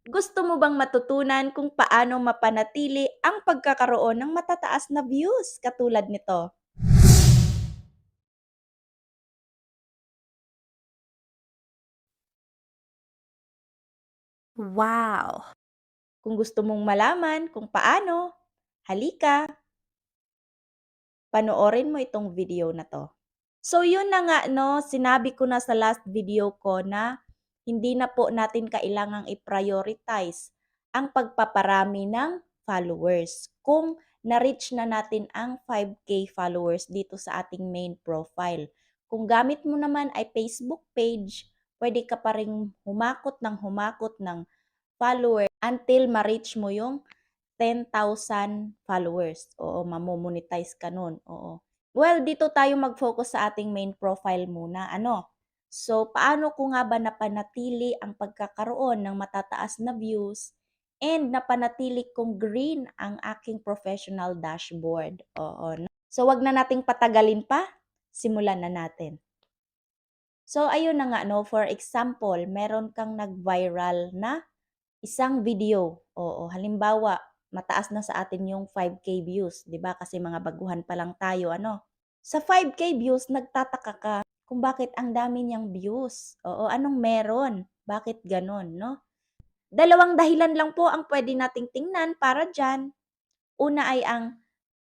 Gusto mo bang matutunan kung paano mapanatili ang pagkakaroon ng matataas na views katulad nito? Wow! Kung gusto mong malaman kung paano, halika, panoorin mo itong video na 'to. So yun na nga 'no, sinabi ko na sa last video ko na hindi na po natin kailangang i-prioritize ang pagpaparami ng followers kung na-reach na natin ang 5K followers dito sa ating main profile. Kung gamit mo naman ay Facebook page, pwede ka pa ring humakot ng follower until ma-reach mo yung 10,000 followers. Oo, mamo-monetize ka nun, oo. Well, dito tayo mag-focus sa ating main profile muna, ano? So, paano ko nga ba napanatili ang pagkakaroon ng matataas na views and napanatili kong green ang aking professional dashboard? Oo, no? So, wag na nating patagalin pa. Simulan na natin. So, ayun na nga, no? For example, meron kang nag-viral na isang video, oo. Halimbawa, mataas na sa atin yung 5K views, 'di ba? Kasi mga baguhan pa lang tayo, ano. Sa 5K views, nagtataka ka kung bakit ang dami niyang views. Oo, anong meron? Bakit gano'n, 'no? Dalawang dahilan lang po ang pwede nating tingnan para diyan. Una ay ang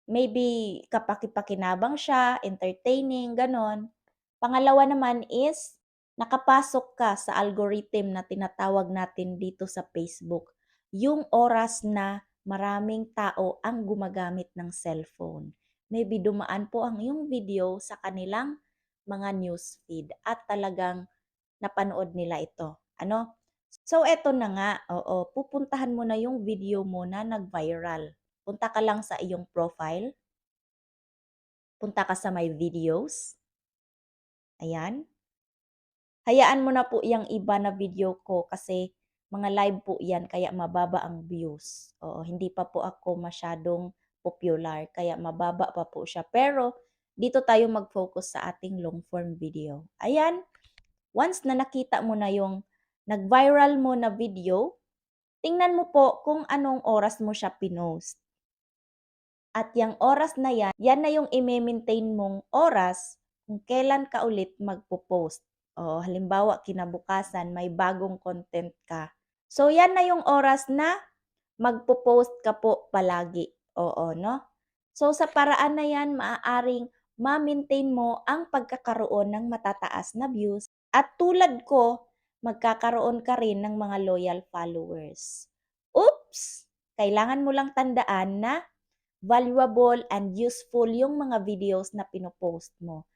maybe kapaki-pakinabang siya, entertaining, gano'n. Pangalawa naman is nakapasok ka sa algorithm na tinatawag natin dito sa Facebook, yung oras na maraming tao ang gumagamit ng cellphone. Maybe dumaan po ang iyong video sa kanilang mga newsfeed at talagang napanood nila ito. Ano? So, eto na nga, oo, pupuntahan mo na yung video mo na nag-viral. Punta ka lang sa iyong profile, punta ka sa my videos, ayan. Hayaan mo na po yang iba na video ko kasi mga live po yan kaya mababa ang views. Oo, hindi pa po ako masyadong popular kaya mababa pa po siya. Pero dito tayo mag-focus sa ating long form video. Ayan, once na nakita mo na yung nag-viral mo na video, tingnan mo po kung anong oras mo siya pinost. At yang oras na yan, yan na yung i-maintain mong oras kung kailan ka ulit magpo-post. O halimbawa kinabukasan may bagong content ka. So yan na yung oras na magpo-post ka po palagi. Oo, no? So sa paraan na yan, maaaring ma-maintain mo ang pagkakaroon ng matataas na views. At tulad ko, magkakaroon ka rin ng mga loyal followers. Oops! Kailangan mo lang tandaan na valuable and useful yung mga videos na pinopost mo.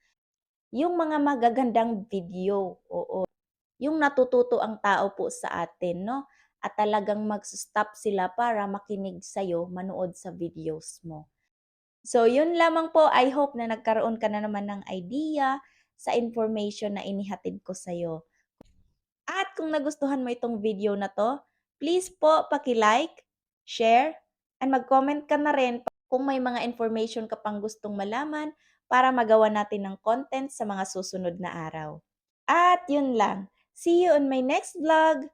Yung mga magagandang video, oo. Yung natututo ang tao po sa atin, no? At talagang mag-stop sila para makinig sa'yo, manood sa videos mo. So, yun lamang po. I hope na nagkaroon ka na naman ng idea sa information na inihatid ko sa'yo. At kung nagustuhan mo itong video na to, please po paki-like, share, and mag-comment ka na rin kung may mga information ka pang gustong malaman para magawa natin ng content sa mga susunod na araw. At yun lang. See you on my next vlog!